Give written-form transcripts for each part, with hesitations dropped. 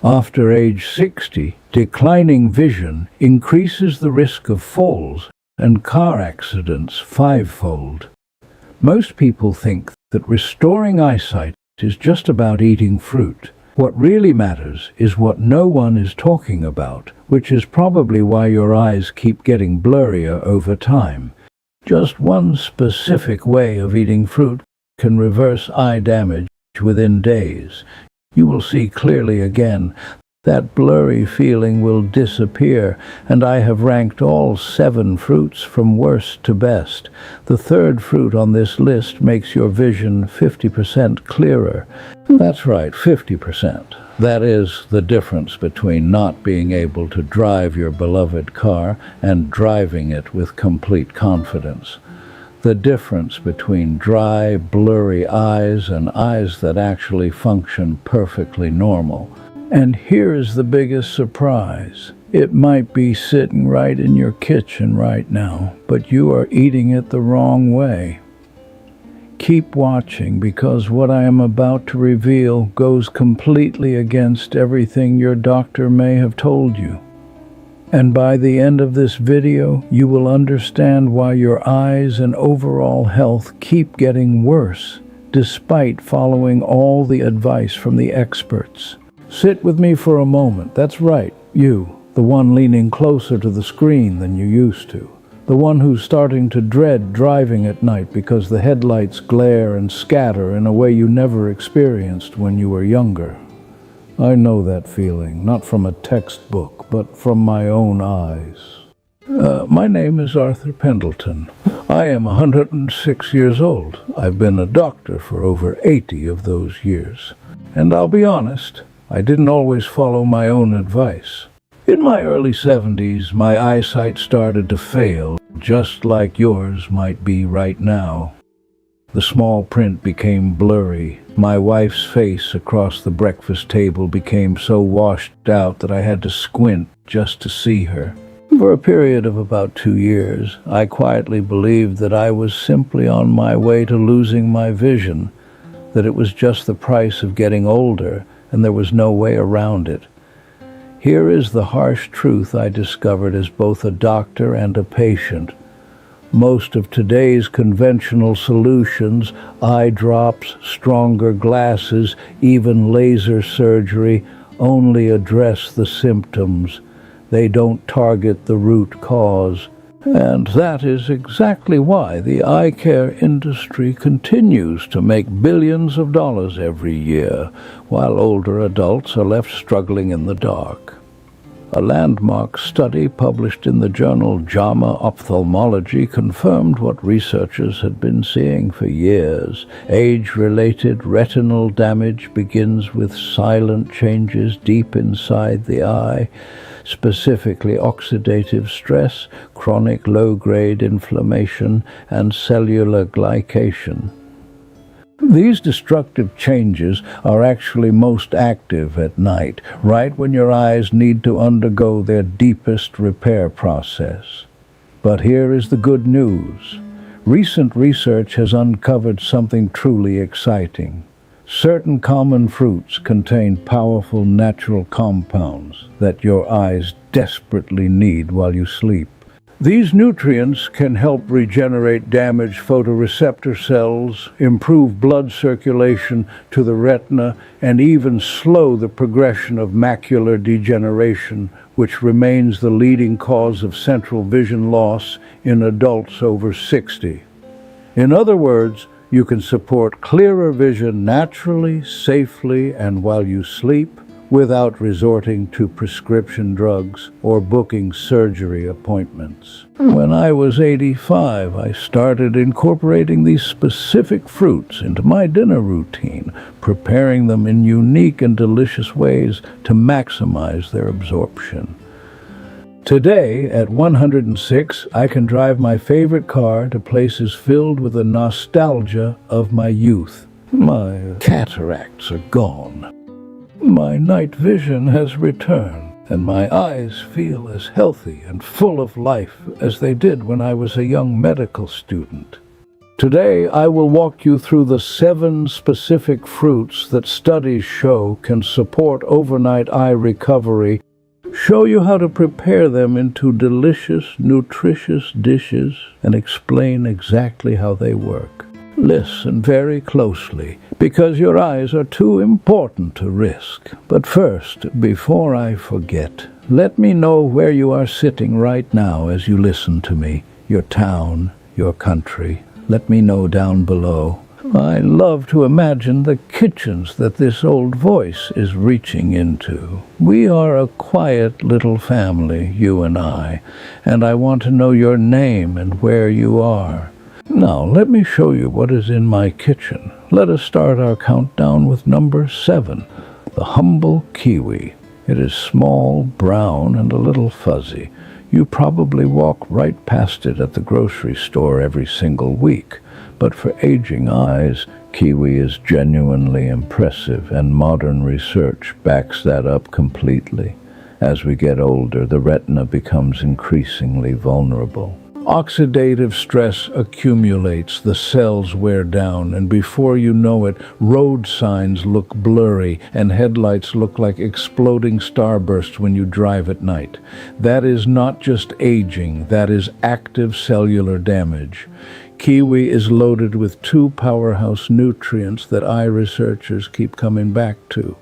After age 60, declining vision increases the risk of falls and car accidents fivefold. Most people think that restoring eyesight is just about eating fruit. What really matters is what no one is talking about, which is probably why your eyes keep getting blurrier over time. Just one specific way of eating fruit can reverse eye damage within days. You will see clearly again. That blurry feeling will disappear, and I have ranked all 7 fruits from worst to best. The third fruit on this list makes your vision 50% clearer. That's right, 50%. That is the difference between not being able to drive your beloved car and driving it with complete confidence. The difference between dry, blurry eyes and eyes that actually function perfectly normal. And here is the biggest surprise. It might be sitting right in your kitchen right now, but you are eating it the wrong way. Keep watching, because what I am about to reveal goes completely against everything your doctor may have told you. And by the end of this video, you will understand why your eyes and overall health keep getting worse, despite following all the advice from the experts. Sit with me for a moment. That's right, you, the one leaning closer to the screen than you used to. The one who's starting to dread driving at night because the headlights glare and scatter in a way you never experienced when you were younger. I know that feeling, not from a textbook, but from my own eyes. My name is Arthur Pendleton. I am 106 years old. I've been a doctor for over 80 of those years. And I'll be honest, I didn't always follow my own advice. In my early 70s, my eyesight started to fail, just like yours might be right now. The small print became blurry. My wife's face across the breakfast table became so washed out that I had to squint just to see her. For a period of about 2 years, I quietly believed that I was simply on my way to losing my vision, that it was just the price of getting older, and there was no way around it. Here is the harsh truth I discovered as both a doctor and a patient. Most of today's conventional solutions, eye drops, stronger glasses, even laser surgery, only address the symptoms. They don't target the root cause. And that is exactly why the eye care industry continues to make billions of dollars every year, while older adults are left struggling in the dark. A landmark study published in the journal JAMA Ophthalmology confirmed what researchers had been seeing for years. Age-related retinal damage begins with silent changes deep inside the eye, specifically oxidative stress, chronic low-grade inflammation, and cellular glycation. These destructive changes are actually most active at night, right when your eyes need to undergo their deepest repair process. But here is the good news. Recent research has uncovered something truly exciting. Certain common fruits contain powerful natural compounds that your eyes desperately need while you sleep. These nutrients can help regenerate damaged photoreceptor cells, improve blood circulation to the retina, and even slow the progression of macular degeneration, which remains the leading cause of central vision loss in adults over 60. In other words, you can support clearer vision naturally, safely, and while you sleep, without resorting to prescription drugs or booking surgery appointments. When I was 85, I started incorporating these specific fruits into my dinner routine, preparing them in unique and delicious ways to maximize their absorption. Today, at 106, I can drive my favorite car to places filled with the nostalgia of my youth. My cataracts are gone. My night vision has returned, and my eyes feel as healthy and full of life as they did when I was a young medical student. Today, I will walk you through the 7 specific fruits that studies show can support overnight eye recovery, show you how to prepare them into delicious, nutritious dishes, and explain exactly how they work. Listen very closely, because your eyes are too important to risk. But first, before I forget, let me know where you are sitting right now as you listen to me, your town, your country. Let me know down below. I love to imagine the kitchens that this old voice is reaching into. We are a quiet little family, you and I want to know your name and where you are. Now, let me show you what is in my kitchen. Let us start our countdown with number 7, the humble kiwi. It is small, brown, and a little fuzzy. You probably walk right past it at the grocery store every single week. But for aging eyes, kiwi is genuinely impressive, and modern research backs that up completely. As we get older, the retina becomes increasingly vulnerable. Oxidative stress accumulates, the cells wear down, and before you know it, road signs look blurry and headlights look like exploding starbursts when you drive at night. That is not just aging, that is active cellular damage. Kiwi is loaded with 2 powerhouse nutrients that eye researchers keep coming back to,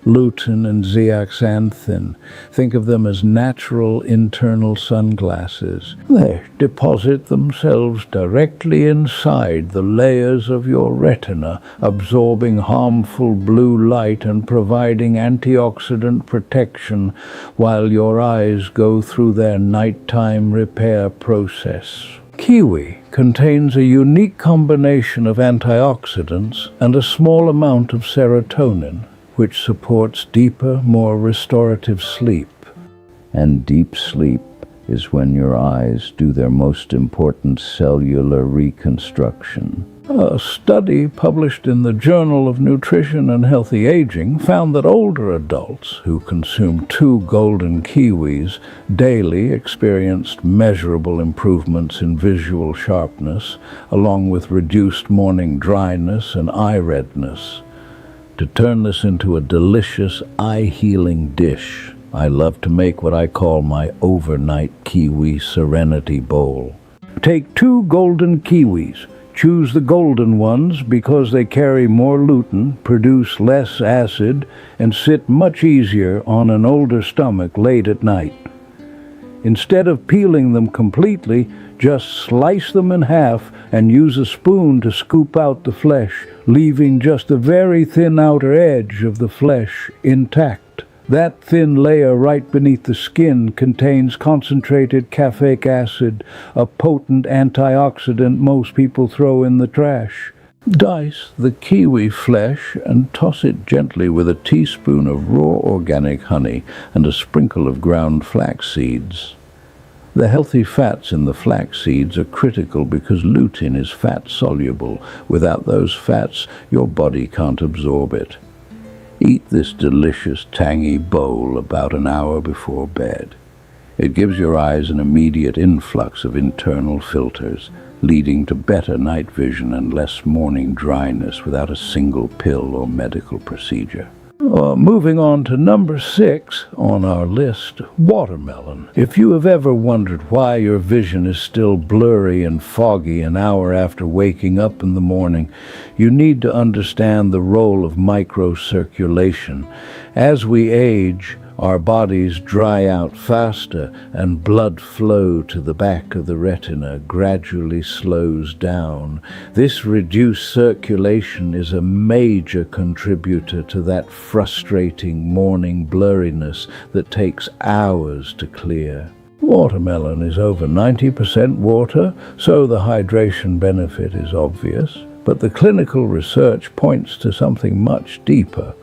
lutein and zeaxanthin. Think of them as natural internal sunglasses. They deposit themselves directly inside the layers of your retina, absorbing harmful blue light and providing antioxidant protection while your eyes go through their nighttime repair process. Kiwi contains a unique combination of antioxidants and a small amount of serotonin, which supports deeper, more restorative sleep. And deep sleep is when your eyes do their most important cellular reconstruction. A study published in the Journal of Nutrition and Healthy Aging found that older adults who consumed 2 golden kiwis daily experienced measurable improvements in visual sharpness, along with reduced morning dryness and eye redness. To turn this into a delicious eye-healing dish, I love to make what I call my overnight kiwi serenity bowl. Take 2 golden kiwis. Choose the golden ones because they carry more lutein, produce less acid, and sit much easier on an older stomach late at night. Instead of peeling them completely, just slice them in half and use a spoon to scoop out the flesh, leaving just the very thin outer edge of the flesh intact. That thin layer right beneath the skin contains concentrated caffeic acid, a potent antioxidant most people throw in the trash. Dice the kiwi flesh and toss it gently with a teaspoon of raw organic honey and a sprinkle of ground flax seeds. The healthy fats in the flax seeds are critical because lutein is fat-soluble. Without those fats, your body can't absorb it. Eat this delicious, tangy bowl about an hour before bed. It gives your eyes an immediate influx of internal filters, leading to better night vision and less morning dryness without a single pill or medical procedure. Moving on to number 6 on our list, watermelon. If you have ever wondered why your vision is still blurry and foggy an hour after waking up in the morning, you need to understand the role of microcirculation. As we age, our bodies dry out faster and blood flow to the back of the retina gradually slows down. This reduced circulation is a major contributor to that frustrating morning blurriness that takes hours to clear. Watermelon is over 90% water, so the hydration benefit is obvious, but the clinical research points to something much deeper.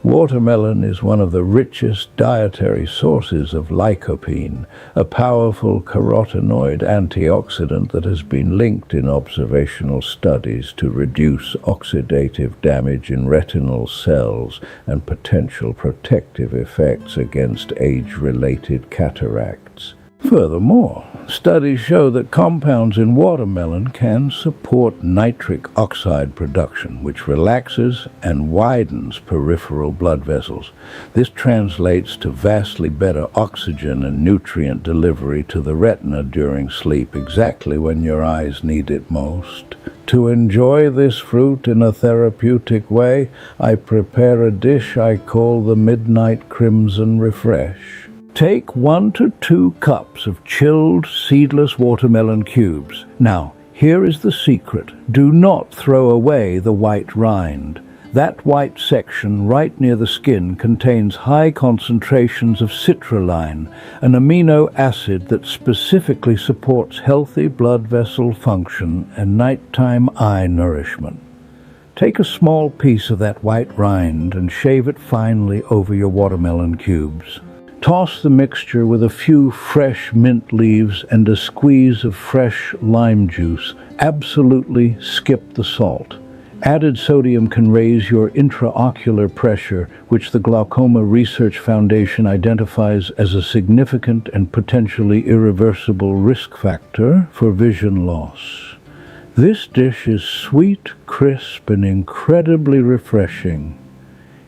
Watermelon is one of the richest dietary sources of lycopene, a powerful carotenoid antioxidant that has been linked in observational studies to reduce oxidative damage in retinal cells and potential protective effects against age-related cataracts. Furthermore, Studies show that compounds in watermelon can support nitric oxide production, which relaxes and widens peripheral blood vessels. This translates to vastly better oxygen and nutrient delivery to the retina during sleep, exactly when your eyes need it most. To enjoy this fruit in a therapeutic way, I prepare a dish I call the Midnight Crimson Refresh. Take 1 to 2 cups of chilled, seedless watermelon cubes. Now, here is the secret. Do not throw away the white rind. That white section right near the skin contains high concentrations of citrulline, an amino acid that specifically supports healthy blood vessel function and nighttime eye nourishment. Take a small piece of that white rind and shave it finely over your watermelon cubes. Toss the mixture with a few fresh mint leaves and a squeeze of fresh lime juice. Absolutely skip the salt. Added sodium can raise your intraocular pressure, which the Glaucoma Research Foundation identifies as a significant and potentially irreversible risk factor for vision loss. This dish is sweet, crisp, and incredibly refreshing.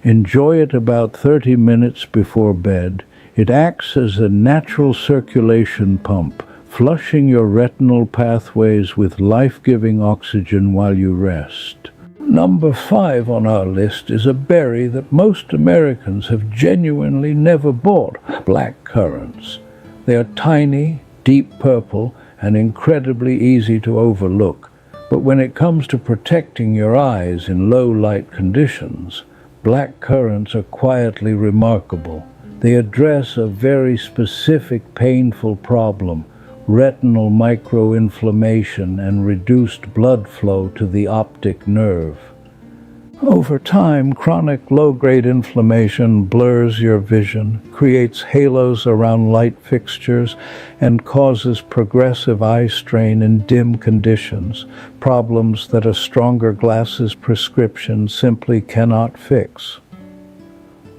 Enjoy it about 30 minutes before bed. It acts as a natural circulation pump, flushing your retinal pathways with life-giving oxygen while you rest. Number 5 on our list is a berry that most Americans have genuinely never bought: black currants. They are tiny, deep purple, and incredibly easy to overlook. But when it comes to protecting your eyes in low-light conditions, black currants are quietly remarkable. They address a very specific painful problem: retinal microinflammation and reduced blood flow to the optic nerve. Over time, chronic low-grade inflammation blurs your vision, creates halos around light fixtures, and causes progressive eye strain in dim conditions, problems that a stronger glasses prescription simply cannot fix.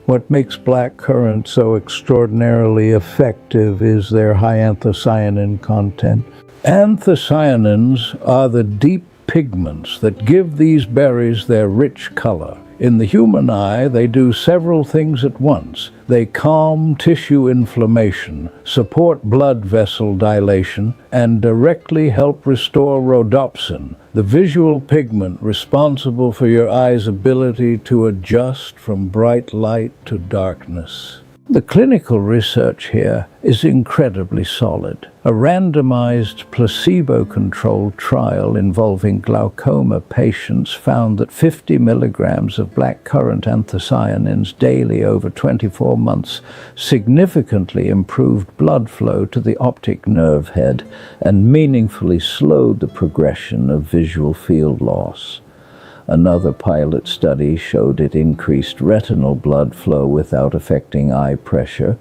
What makes black currant so extraordinarily effective is their high anthocyanin content. Anthocyanins are the deep pigments that give these berries their rich color. In the human eye, they do several things at once. They calm tissue inflammation, support blood vessel dilation, and directly help restore rhodopsin, the visual pigment responsible for your eye's ability to adjust from bright light to darkness. The clinical research here is incredibly solid. A randomized, placebo-controlled trial involving glaucoma patients found that 50 milligrams of blackcurrant anthocyanins daily over 24 months significantly improved blood flow to the optic nerve head and meaningfully slowed the progression of visual field loss. Another pilot study showed it increased retinal blood flow without affecting eye pressure,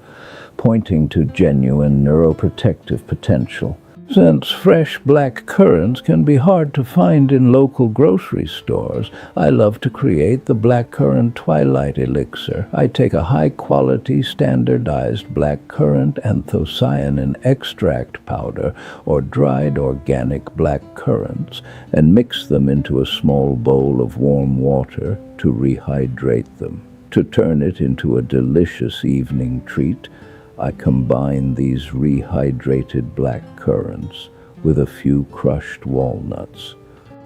pointing to genuine neuroprotective potential. Since fresh black currants can be hard to find in local grocery stores, I love to create the blackcurrant twilight elixir. I take a high-quality, standardized blackcurrant anthocyanin extract powder or dried organic black currants and mix them into a small bowl of warm water to rehydrate them. To turn it into a delicious evening treat, I combine these rehydrated black currants with a few crushed walnuts.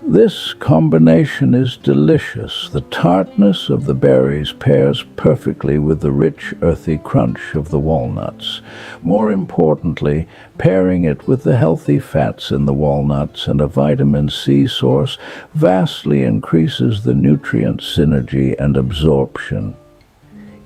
This combination is delicious. The tartness of the berries pairs perfectly with the rich, earthy crunch of the walnuts. More importantly, pairing it with the healthy fats in the walnuts and a vitamin C source vastly increases the nutrient synergy and absorption.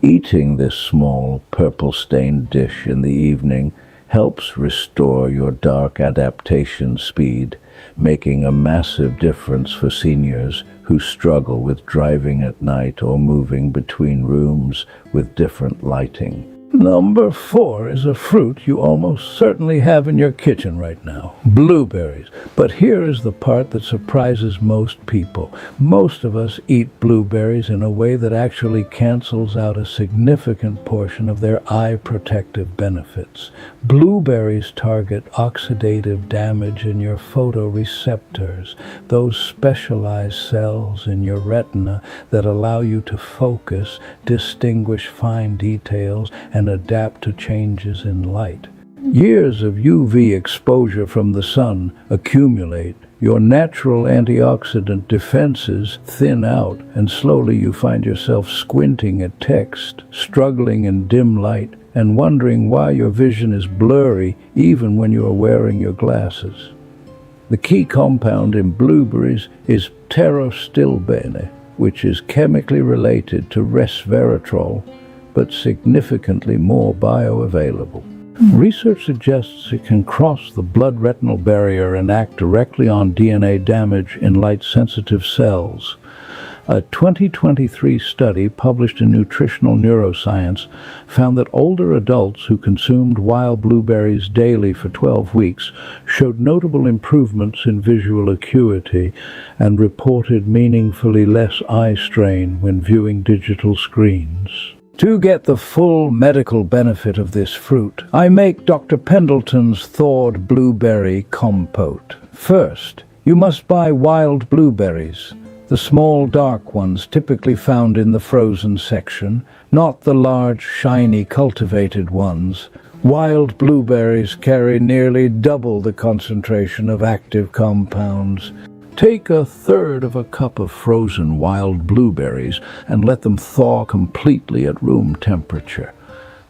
Eating this small, purple-stained dish in the evening helps restore your dark adaptation speed, making a massive difference for seniors who struggle with driving at night or moving between rooms with different lighting. Number 4 is a fruit you almost certainly have in your kitchen right now. Blueberries. But here is the part that surprises most people. Most of us eat blueberries in a way that actually cancels out a significant portion of their eye protective benefits. Blueberries target oxidative damage in your photoreceptors, those specialized cells in your retina that allow you to focus, distinguish fine details, and adapt to changes in light. Years of UV exposure from the sun accumulate. Your natural antioxidant defenses thin out, and slowly you find yourself squinting at text, struggling in dim light, and wondering why your vision is blurry even when you are wearing your glasses. The key compound in blueberries is pterostilbene, which is chemically related to resveratrol, but significantly more bioavailable. Research suggests it can cross the blood-retinal barrier and act directly on DNA damage in light-sensitive cells. A 2023 study published in Nutritional Neuroscience found that older adults who consumed wild blueberries daily for 12 weeks showed notable improvements in visual acuity and reported meaningfully less eye strain when viewing digital screens. To get the full medical benefit of this fruit, I make Dr. Pendleton's thawed blueberry compote. First, you must buy wild blueberries, the small dark ones typically found in the frozen section, not the large, shiny, cultivated ones. Wild blueberries carry nearly double the concentration of active compounds. Take 1/3 of a cup of frozen wild blueberries and let them thaw completely at room temperature.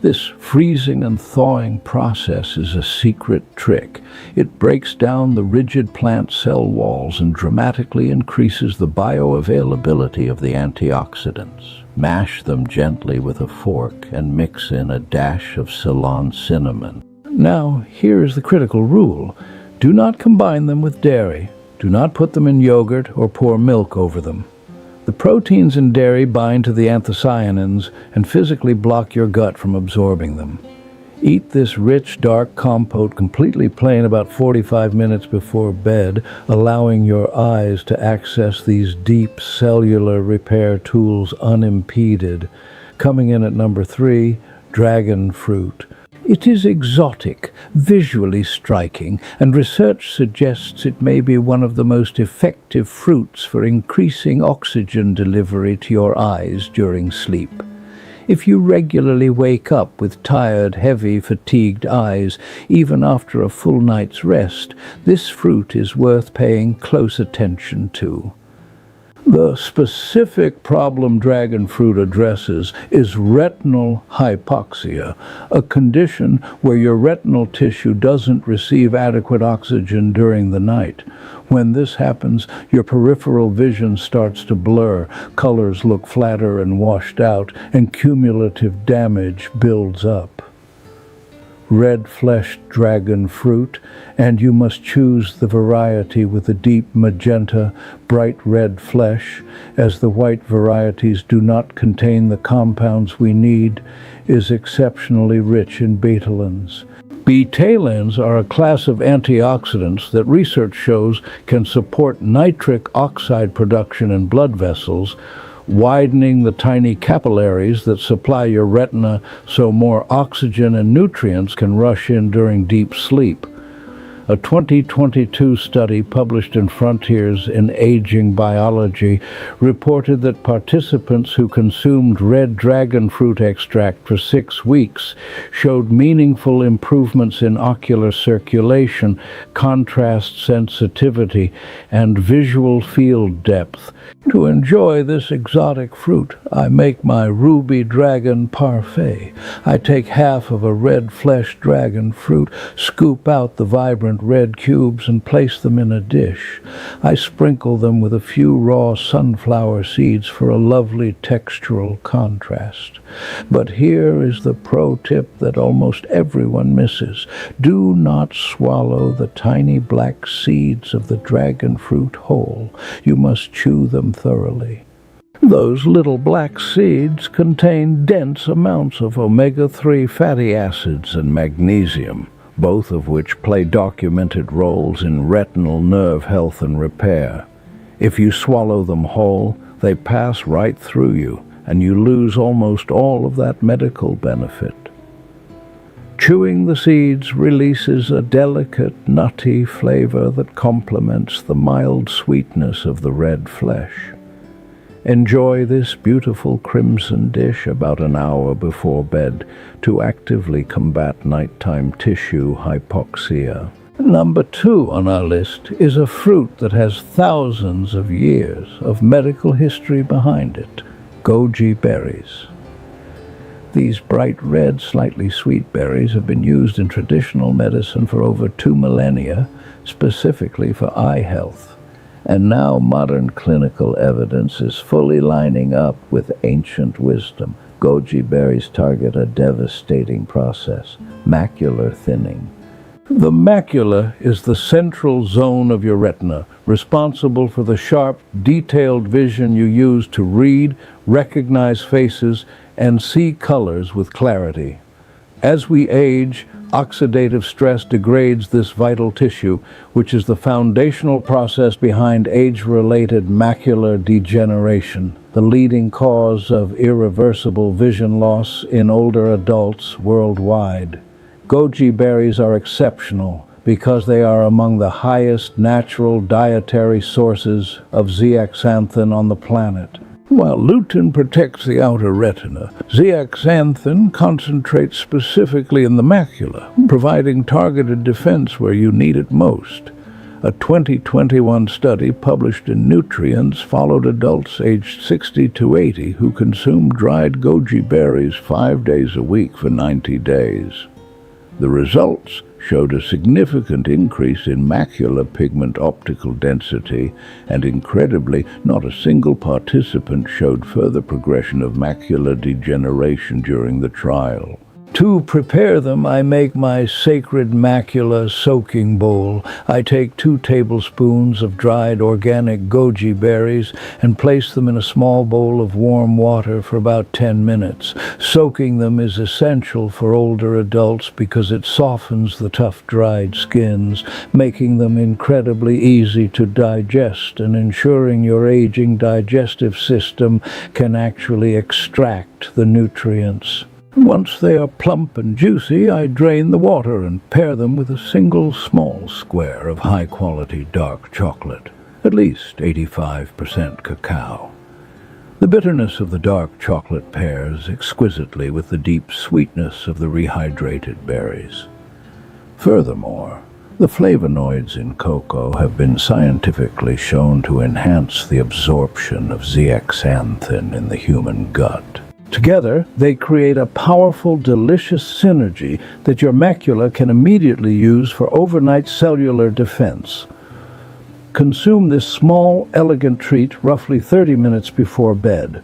This freezing and thawing process is a secret trick. It breaks down the rigid plant cell walls and dramatically increases the bioavailability of the antioxidants. Mash them gently with a fork and mix in a dash of Ceylon cinnamon. Now, here is the critical rule. Do not combine them with dairy. Do not put them in yogurt or pour milk over them. The proteins in dairy bind to the anthocyanins and physically block your gut from absorbing them. Eat this rich, dark compote completely plain about 45 minutes before bed, allowing your eyes to access these deep cellular repair tools unimpeded. Coming in at number 3, dragon fruit. It is exotic, visually striking, and research suggests it may be one of the most effective fruits for increasing oxygen delivery to your eyes during sleep. If you regularly wake up with tired, heavy, fatigued eyes, even after a full night's rest, this fruit is worth paying close attention to. The specific problem dragon fruit addresses is retinal hypoxia, a condition where your retinal tissue doesn't receive adequate oxygen during the night. When this happens, your peripheral vision starts to blur, colors look flatter and washed out, and cumulative damage builds up. Red-fleshed dragon fruit, and you must choose the variety with the deep magenta, bright red flesh, as the white varieties do not contain the compounds we need, is exceptionally rich in betalains. Betalains are a class of antioxidants that research shows can support nitric oxide production in blood vessels, widening the tiny capillaries that supply your retina so more oxygen and nutrients can rush in during deep sleep. A 2022 study published in Frontiers in Aging Biology reported that participants who consumed red dragon fruit extract for 6 weeks showed meaningful improvements in ocular circulation, contrast sensitivity, and visual field depth. To enjoy this exotic fruit, I make my ruby dragon parfait. I take half of a red-fleshed dragon fruit, scoop out the vibrant red cubes, and place them in a dish. I sprinkle them with a few raw sunflower seeds for a lovely textural contrast. But here is the pro tip that almost everyone misses. Do not swallow the tiny black seeds of the dragon fruit whole. You must chew them thoroughly. Those little black seeds contain dense amounts of omega-3 fatty acids and magnesium, both of which play documented roles in retinal nerve health and repair. If you swallow them whole, they pass right through you, and you lose almost all of that medical benefit. Chewing the seeds releases a delicate, nutty flavor that complements the mild sweetness of the red flesh. Enjoy this beautiful crimson dish about an hour before bed to actively combat nighttime tissue hypoxia. Number 2 on our list is a fruit that has thousands of years of medical history behind it: goji berries. These bright red, slightly sweet berries have been used in traditional medicine for over 2 millennia, specifically for eye health. And now modern clinical evidence is fully lining up with ancient wisdom. Goji berries target a devastating process: macular thinning. The macula is the central zone of your retina, responsible for the sharp, detailed vision you use to read, recognize faces, and see colors with clarity. As we age, oxidative stress degrades this vital tissue, which is the foundational process behind age-related macular degeneration, the leading cause of irreversible vision loss in older adults worldwide. Goji berries are exceptional because they are among the highest natural dietary sources of zeaxanthin on the planet. While lutein protects the outer retina, zeaxanthin concentrates specifically in the macula, providing targeted defense where you need it most. A 2021 study published in Nutrients followed adults aged 60 to 80 who consumed dried goji berries 5 days a week for 90 days. The results showed a significant increase in macular pigment optical density, and incredibly, not a single participant showed further progression of macular degeneration during the trial. To prepare them, I make my sacred macula soaking bowl. I take 2 tablespoons of dried organic goji berries and place them in a small bowl of warm water for about 10 minutes. Soaking them is essential for older adults because it softens the tough dried skins, making them incredibly easy to digest and ensuring your aging digestive system can actually extract the nutrients. Once they are plump and juicy, I drain the water and pair them with a single small square of high-quality dark chocolate, at least 85% cacao. The bitterness of the dark chocolate pairs exquisitely with the deep sweetness of the rehydrated berries. Furthermore, the flavonoids in cocoa have been scientifically shown to enhance the absorption of zeaxanthin in the human gut. Together, they create a powerful, delicious synergy that your macula can immediately use for overnight cellular defense. Consume this small, elegant treat roughly 30 minutes before bed.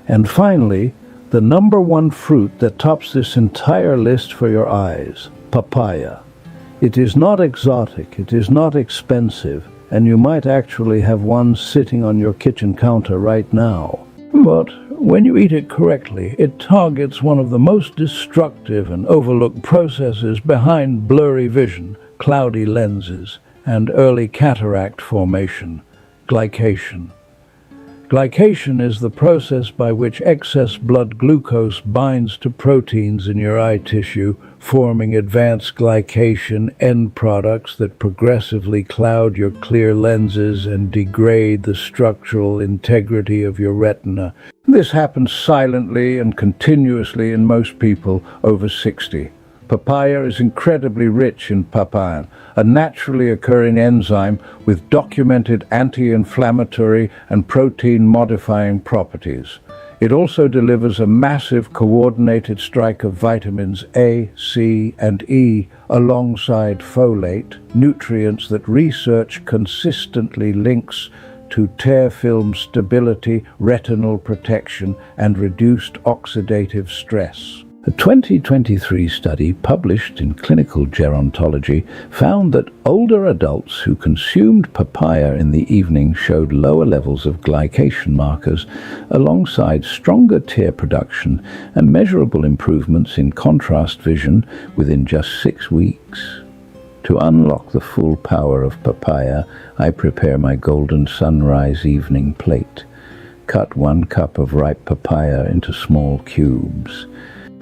And finally, the number 1 fruit that tops this entire list for your eyes: papaya. It is not exotic, it is not expensive, and you might actually have one sitting on your kitchen counter right now. But when you eat it correctly, it targets one of the most destructive and overlooked processes behind blurry vision, cloudy lenses, and early cataract formation: glycation. Glycation is the process by which excess blood glucose binds to proteins in your eye tissue, forming advanced glycation end products that progressively cloud your clear lenses and degrade the structural integrity of your retina. This happens silently and continuously in most people over 60. Papaya is incredibly rich in papain, a naturally occurring enzyme with documented anti-inflammatory and protein-modifying properties. It also delivers a massive coordinated strike of vitamins A, C, and E alongside folate, nutrients that research consistently links to tear film stability, retinal protection, and reduced oxidative stress. A 2023 study published in Clinical Gerontology found that older adults who consumed papaya in the evening showed lower levels of glycation markers alongside stronger tear production and measurable improvements in contrast vision within just 6 weeks. To unlock the full power of papaya, I prepare my golden sunrise evening plate. Cut 1 cup of ripe papaya into small cubes.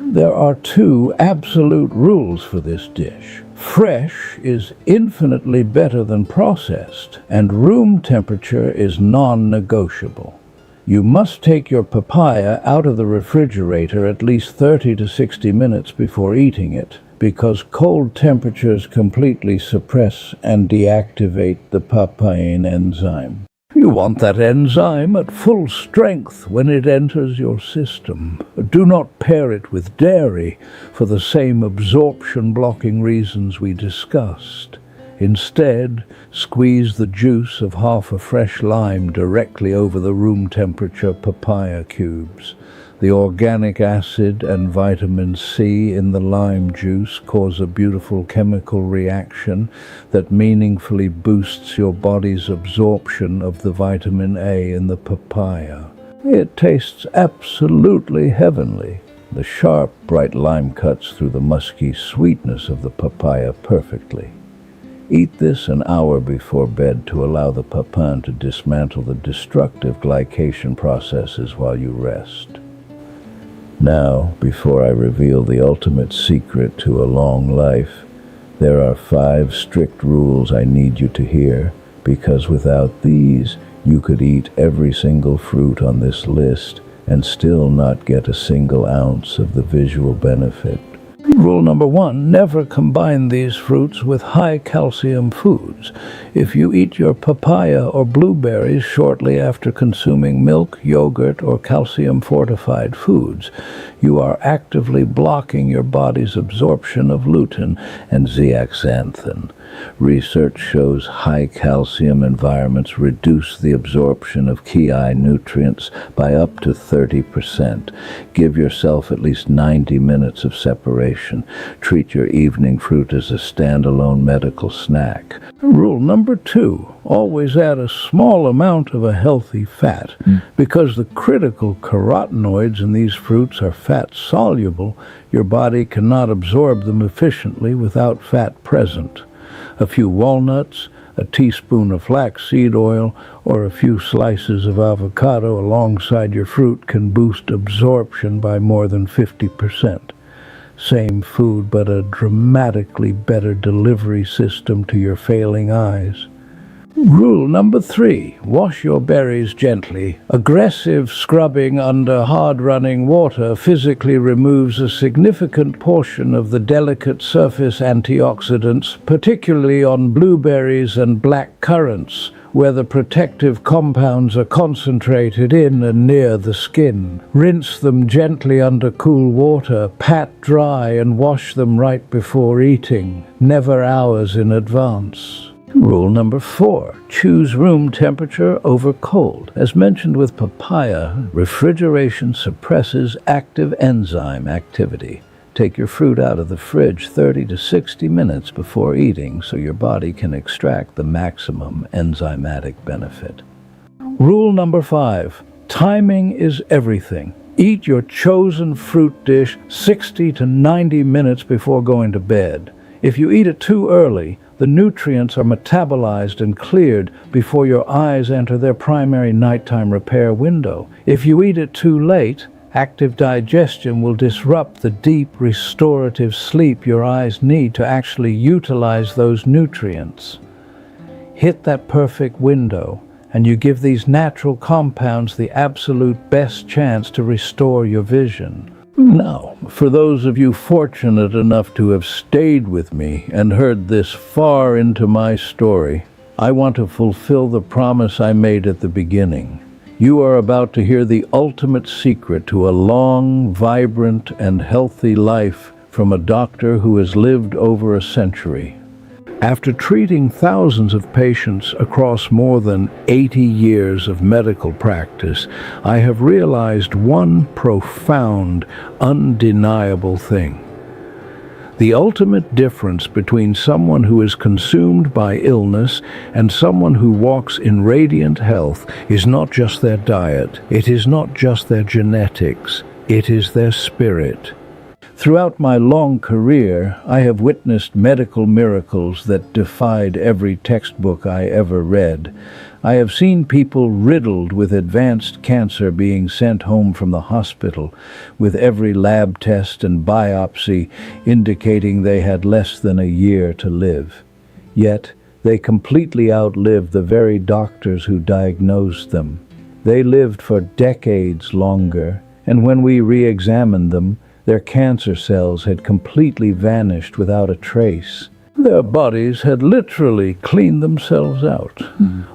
There are 2 absolute rules for this dish. Fresh is infinitely better than processed, and room temperature is non-negotiable. You must take your papaya out of the refrigerator at least 30 to 60 minutes before eating it, because cold temperatures completely suppress and deactivate the papain enzyme. You want that enzyme at full strength when it enters your system. Do not pair it with dairy for the same absorption-blocking reasons we discussed. Instead, squeeze the juice of half a fresh lime directly over the room-temperature papaya cubes. The organic acid and vitamin C in the lime juice cause a beautiful chemical reaction that meaningfully boosts your body's absorption of the vitamin A in the papaya. It tastes absolutely heavenly. The sharp, bright lime cuts through the musky sweetness of the papaya perfectly. Eat this an hour before bed to allow the papain to dismantle the destructive glycation processes while you rest. Now, before I reveal the ultimate secret to a long life, there are 5 strict rules I need you to hear, because without these, you could eat every single fruit on this list and still not get a single ounce of the visual benefit. Rule number 1, never combine these fruits with high-calcium foods. If you eat your papaya or blueberries shortly after consuming milk, yogurt, or calcium-fortified foods, you are actively blocking your body's absorption of lutein and zeaxanthin. Research shows high-calcium environments reduce the absorption of key eye nutrients by up to 30%. Give yourself at least 90 minutes of separation. Treat your evening fruit as a standalone medical snack. Rule number 2, always add a small amount of a healthy fat. Because the critical carotenoids in these fruits are fat-soluble, your body cannot absorb them efficiently without fat present. A few walnuts, a teaspoon of flaxseed oil, or a few slices of avocado alongside your fruit can boost absorption by more than 50%. Same food, but a dramatically better delivery system to your failing eyes. Rule number 3, wash your berries gently. Aggressive scrubbing under hard-running water physically removes a significant portion of the delicate surface antioxidants, particularly on blueberries and black currants, where the protective compounds are concentrated in and near the skin. Rinse them gently under cool water, pat dry, and wash them right before eating, never hours in advance. Rule number 4, choose room temperature over cold. As mentioned with papaya, refrigeration suppresses active enzyme activity. Take your fruit out of the fridge 30 to 60 minutes before eating so your body can extract the maximum enzymatic benefit. Rule number 5, timing is everything. Eat your chosen fruit dish 60 to 90 minutes before going to bed. If you eat it too early, the nutrients are metabolized and cleared before your eyes enter their primary nighttime repair window. If you eat it too late, active digestion will disrupt the deep restorative sleep your eyes need to actually utilize those nutrients. Hit that perfect window, and you give these natural compounds the absolute best chance to restore your vision. Now, for those of you fortunate enough to have stayed with me and heard this far into my story, I want to fulfill the promise I made at the beginning. You are about to hear the ultimate secret to a long, vibrant, and healthy life from a doctor who has lived over a century. After treating thousands of patients across more than 80 years of medical practice, I have realized one profound, undeniable thing. The ultimate difference between someone who is consumed by illness and someone who walks in radiant health is not just their diet, it is not just their genetics, it is their spirit. Throughout my long career, I have witnessed medical miracles that defied every textbook I ever read. I have seen people riddled with advanced cancer being sent home from the hospital, with every lab test and biopsy indicating they had less than a year to live. Yet, they completely outlived the very doctors who diagnosed them. They lived for decades longer, and when we re-examined them, their cancer cells had completely vanished without a trace. Their bodies had literally cleaned themselves out.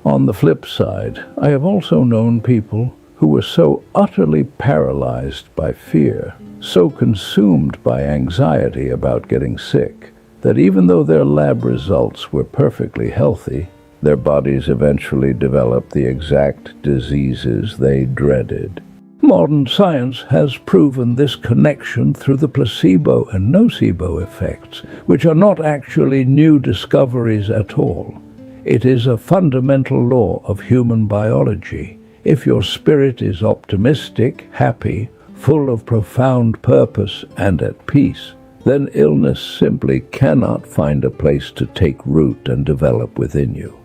On the flip side, I have also known people who were so utterly paralyzed by fear, so consumed by anxiety about getting sick, that even though their lab results were perfectly healthy, their bodies eventually developed the exact diseases they dreaded. Modern science has proven this connection through the placebo and nocebo effects, which are not actually new discoveries at all. It is a fundamental law of human biology. If your spirit is optimistic, happy, full of profound purpose and at peace, then illness simply cannot find a place to take root and develop within you.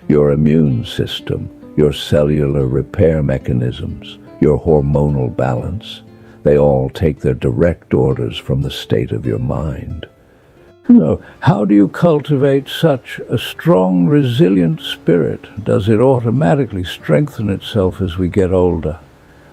Your immune system, your cellular repair mechanisms, your hormonal balance, they all take their direct orders from the state of your mind. So, how do you cultivate such a strong, resilient spirit? Does it automatically strengthen itself as we get older?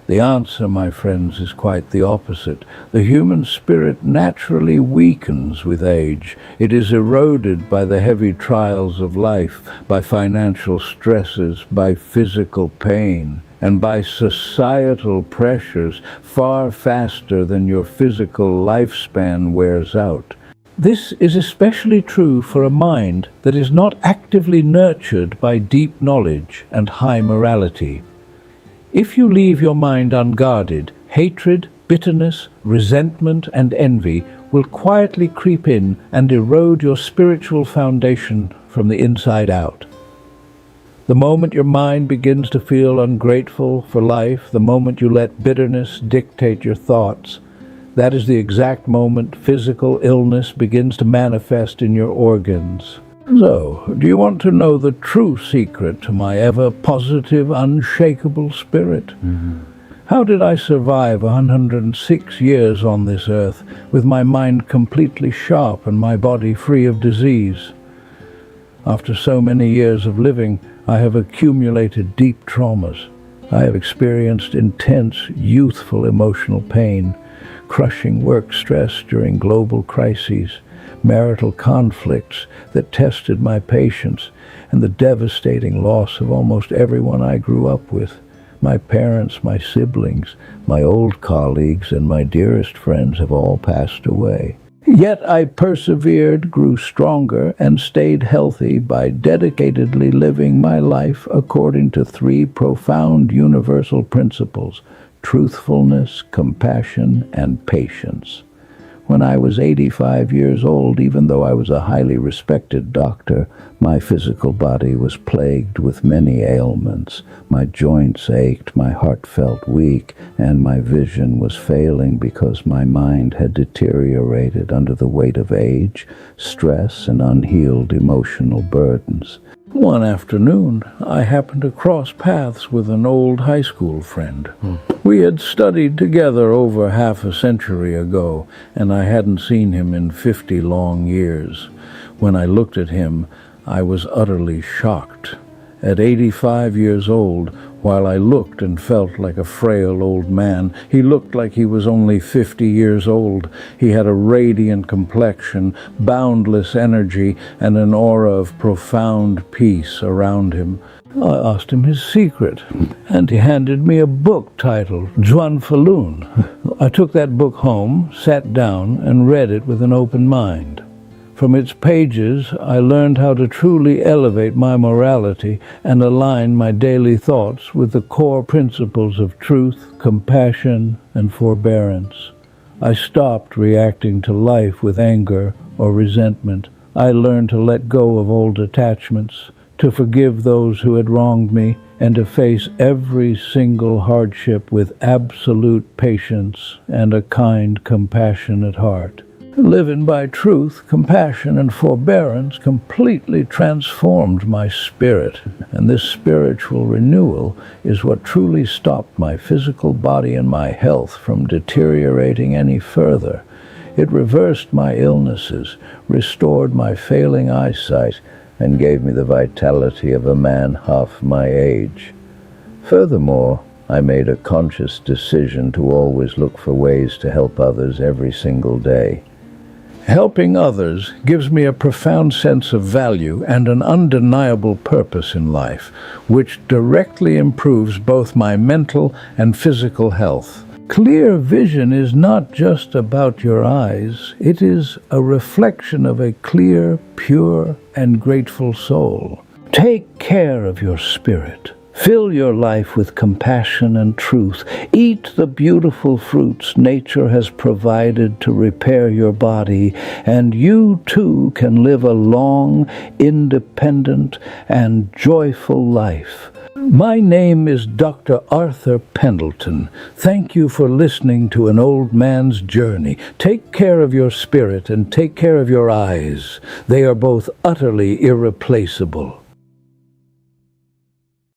The answer, my friends, is quite the opposite. The human spirit naturally weakens with age. It is eroded by the heavy trials of life, by financial stresses, by physical pain, and by societal pressures far faster than your physical lifespan wears out. This is especially true for a mind that is not actively nurtured by deep knowledge and high morality. If you leave your mind unguarded, hatred, bitterness, resentment, and envy will quietly creep in and erode your spiritual foundation from the inside out. The moment your mind begins to feel ungrateful for life, the moment you let bitterness dictate your thoughts, that is the exact moment physical illness begins to manifest in your organs. So, do you want to know the true secret to my ever-positive, unshakable spirit? How did I survive 106 years on this earth with my mind completely sharp and my body free of disease? After so many years of living, I have accumulated deep traumas. I have experienced intense, youthful emotional pain, crushing work stress during global crises, marital conflicts that tested my patience, and the devastating loss of almost everyone I grew up with. My parents, my siblings, my old colleagues, and my dearest friends have all passed away. Yet I persevered, grew stronger, and stayed healthy by dedicatedly living my life according to three profound universal principles: truthfulness, compassion, and patience. When I was 85 years old, even though I was a highly respected doctor, my physical body was plagued with many ailments. My joints ached, my heart felt weak, and my vision was failing because my mind had deteriorated under the weight of age, stress, and unhealed emotional burdens. One afternoon, I happened to cross paths with an old high school friend. We had studied together over half a century ago, and I hadn't seen him in 50 long years. When I looked at him, I was utterly shocked. At 85 years old, while I looked and felt like a frail old man, he looked like he was only 50 years old. He had a radiant complexion, boundless energy, and an aura of profound peace around him. I asked him his secret, and he handed me a book titled Zhuan Falun. I took that book home, sat down, and read it with an open mind. From its pages, I learned how to truly elevate my morality and align my daily thoughts with the core principles of truth, compassion, and forbearance. I stopped reacting to life with anger or resentment. I learned to let go of old attachments, to forgive those who had wronged me, and to face every single hardship with absolute patience and a kind, compassionate heart. Living by truth, compassion, and forbearance completely transformed my spirit, and this spiritual renewal is what truly stopped my physical body and my health from deteriorating any further. It reversed my illnesses, restored my failing eyesight, and gave me the vitality of a man half my age. Furthermore, I made a conscious decision to always look for ways to help others every single day. Helping others gives me a profound sense of value and an undeniable purpose in life, which directly improves both my mental and physical health. Clear vision is not just about your eyes. It is a reflection of a clear, pure, and grateful soul. Take care of your spirit. Fill your life with compassion and truth. Eat the beautiful fruits nature has provided to repair your body, and you too can live a long, independent, and joyful life. My name is Dr. Arthur Pendleton. Thank you for listening to An Old Man's Journey. Take care of your spirit and take care of your eyes. They are both utterly irreplaceable.